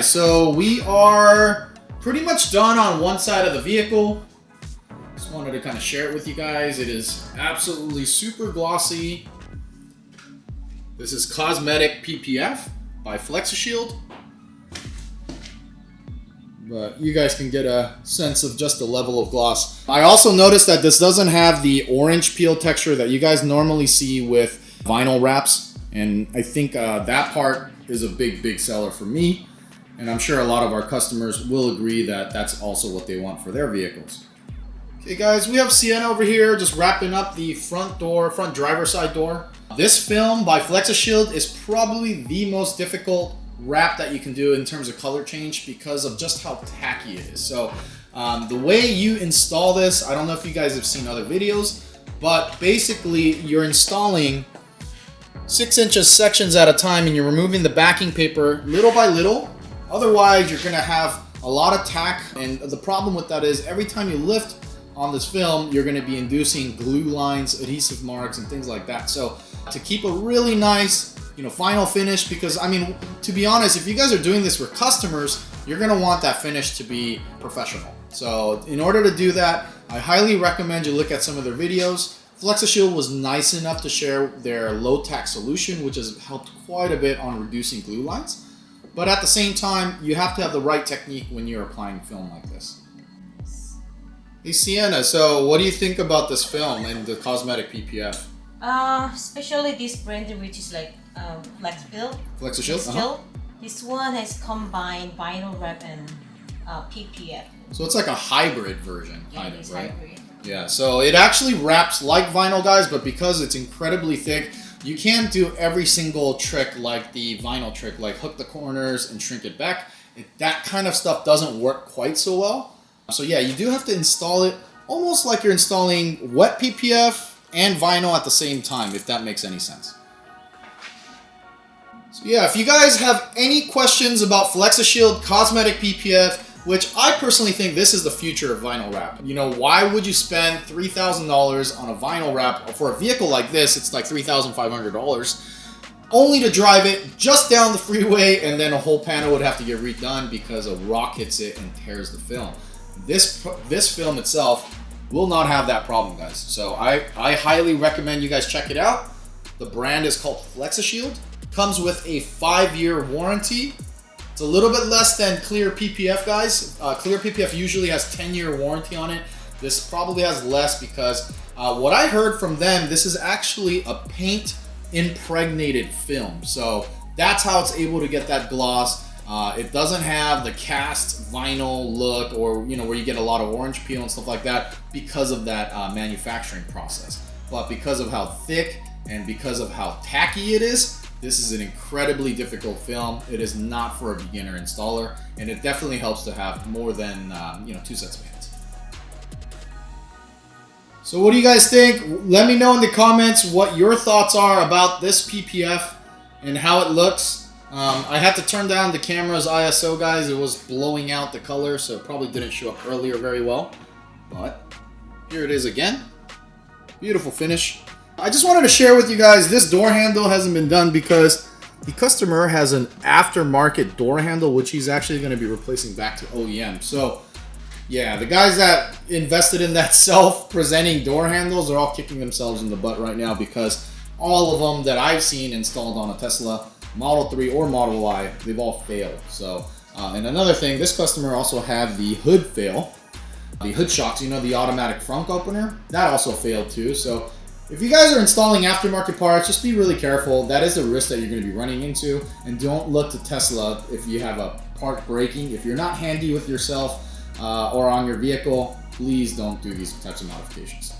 guys, so we are pretty much done on one side of the vehicle. Just wanted to kind of share it with you guys. It is absolutely super glossy. This is Cosmetic PPF by Flexishield. But you guys can get a sense of just the level of gloss. I also noticed that this doesn't have the orange peel texture that you guys normally see with vinyl wraps. And I think that part is a big seller for me. And I'm sure a lot of our customers will agree that that's also what they want for their vehicles. Okay guys, we have Sienna over here just wrapping up the front driver's side door. This film by Flexishield is probably the most difficult wrap that you can do in terms of color change because of just how tacky it is. So the way you install this, I don't know if you guys have seen other videos, but basically you're installing 6-inch sections at a time and you're removing the backing paper little by little. Otherwise, you're gonna have a lot of tack, and the problem with that is every time you lift on this film, you're gonna be inducing glue lines, adhesive marks, and things like that. So to keep a really nice, final finish, because I mean, to be honest, if you guys are doing this for customers, you're gonna want that finish to be professional. So in order to do that, I highly recommend you look at some of their videos. Flexishield was nice enough to share their low tack solution, which has helped quite a bit on reducing glue lines. But at the same time, you have to have the right technique when you're applying film like this. Hey Sienna, so what do you think about this film and the Cosmetic PPF? Especially this brand, which is like Flexishield. Flexishield? This one has combined vinyl wrap and PPF. So it's like a hybrid version, kind of, right? Hybrid. Yeah, so it actually wraps like vinyl, guys, but because it's incredibly thick, you can't do every single trick like the vinyl trick, like hook the corners and shrink it back. That kind of stuff doesn't work quite so well. So yeah, you do have to install it almost like you're installing wet PPF and vinyl at the same time, if that makes any sense. So yeah, if you guys have any questions about Flexishield Cosmetic PPF, which I personally think this is the future of vinyl wrap. Why would you spend $3,000 on a vinyl wrap for a vehicle like this? It's like $3,500, only to drive it just down the freeway, and then a whole panel would have to get redone because a rock hits it and tears the film. This film itself will not have that problem, guys. So I highly recommend you guys check it out. The brand is called Flexishield. Comes with a 5-year warranty. It's a little bit less than Clear PPF, guys. Clear PPF usually has 10-year warranty on it. This probably has less because what I heard from them, this is actually a paint impregnated film. So that's how it's able to get that gloss. It doesn't have the cast vinyl look or where you get a lot of orange peel and stuff like that because of that manufacturing process. But because of how thick and because of how tacky it is, this is an incredibly difficult film. It is not for a beginner installer, and it definitely helps to have more than 2 sets of hands. So what do you guys think? Let me know in the comments what your thoughts are about this PPF and how it looks. I had to turn down the camera's ISO, guys. It was blowing out the color, so it probably didn't show up earlier very well. But here it is again. Beautiful finish. I just wanted to share with you guys, this door handle hasn't been done because the customer has an aftermarket door handle, which he's actually going to be replacing back to OEM. So yeah, the guys that invested in that self-presenting door handles are all kicking themselves in the butt right now because all of them that I've seen installed on a Tesla Model 3 or Model Y, they've all failed. So, and another thing, this customer also had the hood fail. The hood shocks, the automatic front opener, that also failed too. So if you guys are installing aftermarket parts, just be really careful. That is a risk that you're going to be running into. And don't look to Tesla if you have a part breaking. If you're not handy with yourself or on your vehicle, please don't do these types of modifications.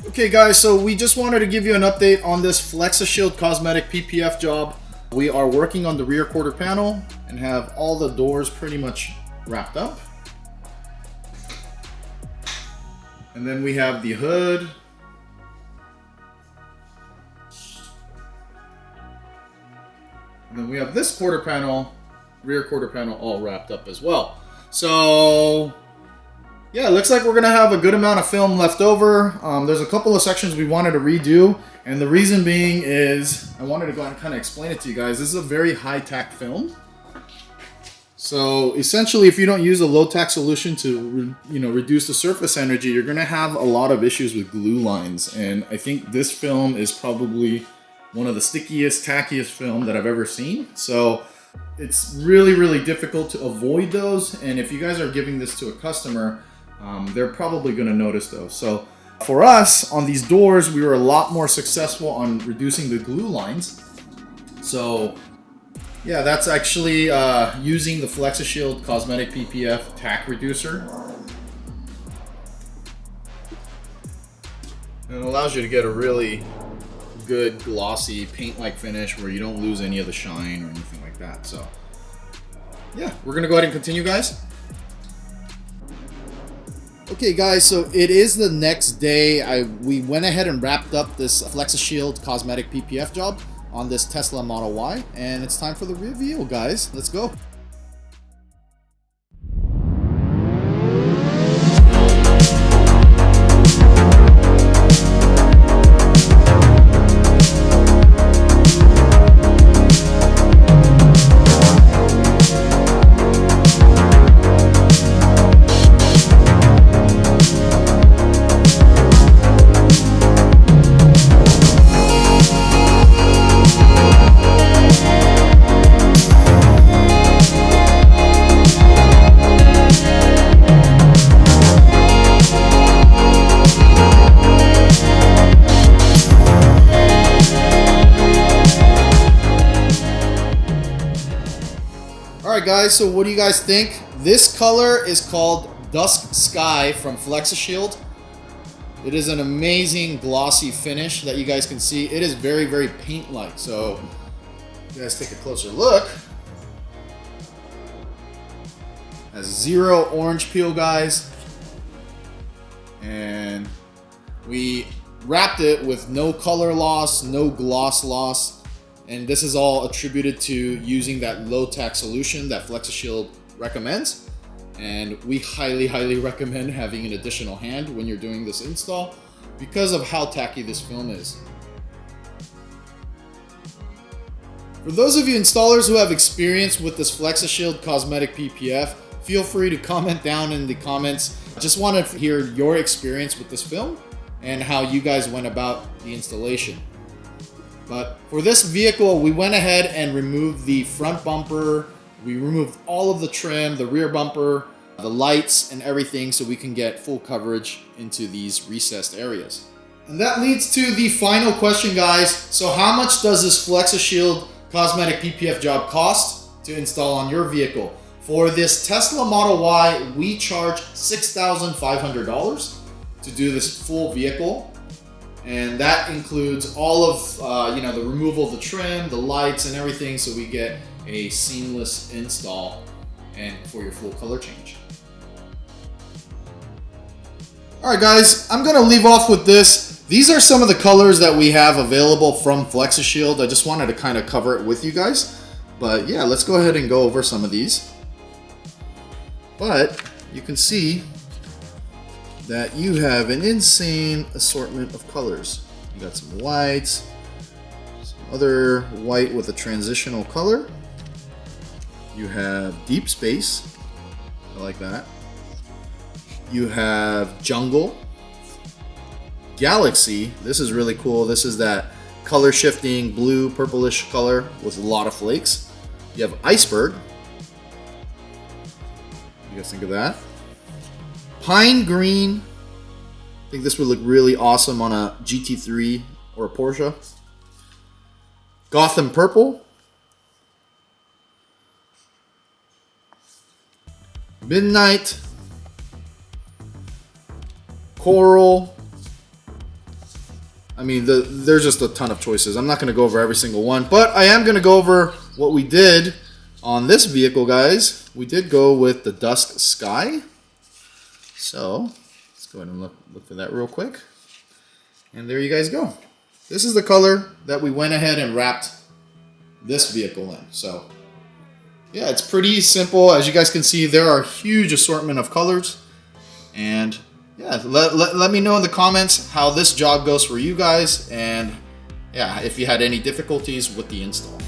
Okay guys, so we just wanted to give you an update on this Flexishield Cosmetic PPF job. We are working on the rear quarter panel and have all the doors pretty much wrapped up. And then we have the hood. And then we have this quarter panel, rear quarter panel all wrapped up as well. So yeah, it looks like we're gonna have a good amount of film left over. There's a couple of sections we wanted to redo, and the reason being is I wanted to go and kind of explain it to you guys. This is a very high tack film. So essentially, if you don't use a low tack solution to reduce the surface energy, you're going to have a lot of issues with glue lines. And I think this film is probably one of the stickiest, tackiest film that I've ever seen. So it's really, really difficult to avoid those. And if you guys are giving this to a customer, they're probably going to notice those. So for us on these doors, we were a lot more successful on reducing the glue lines. So yeah, that's actually using the Flexishield Cosmetic PPF tack reducer. And it allows you to get a really good glossy paint-like finish where you don't lose any of the shine or anything like that. So yeah, we're gonna go ahead and continue, guys. Okay guys, so it is the next day. We went ahead and wrapped up this Flexishield Cosmetic PPF job on this Tesla Model Y, and it's time for the reveal, guys. Let's go. Alright guys, so what do you guys think? This color is called Dusk Sky from Flexishield. It is an amazing glossy finish that you guys can see. It is very, very paint-like. So you guys take a closer look. Has zero orange peel, guys. And we wrapped it with no color loss, no gloss loss. And this is all attributed to using that low tack solution that Flexishield recommends. And we highly, highly recommend having an additional hand when you're doing this install because of how tacky this film is. For those of you installers who have experience with this Flexishield Cosmetic PPF, feel free to comment down in the comments. I just want to hear your experience with this film and how you guys went about the installation. But for this vehicle, we went ahead and removed the front bumper. We removed all of the trim, the rear bumper, the lights and everything so we can get full coverage into these recessed areas. And that leads to the final question, guys. So how much does this Flexishield Cosmetic PPF job cost to install on your vehicle? For this Tesla Model Y, we charge $6,500 to do this full vehicle. And that includes all of the removal of the trim, the lights and everything, so we get a seamless install and for your full color change. Alright guys, I'm going to leave off with this. These are some of the colors that we have available from Flexishield. I just wanted to kind of cover it with you guys. But yeah, let's go ahead and go over some of these. But you can see that you have an insane assortment of colors. You got some whites, some other white with a transitional color. You have deep space, I like that. You have jungle, galaxy, this is really cool. This is that color shifting blue purplish color with a lot of flakes. You have iceberg. What do you guys think of that? Pine green. I think this would look really awesome on a GT3 or a Porsche. Gotham purple. Midnight. Coral. I mean, there's just a ton of choices. I'm not going to go over every single one, but I am going to go over what we did on this vehicle, guys. We did go with the Dusk Sky. So let's go ahead and look for that real quick. And there you guys go. This is the color that we went ahead and wrapped this vehicle in. So yeah, it's pretty simple. As you guys can see, there are a huge assortment of colors. And yeah, let me know in the comments how this job goes for you guys. And yeah, if you had any difficulties with the install.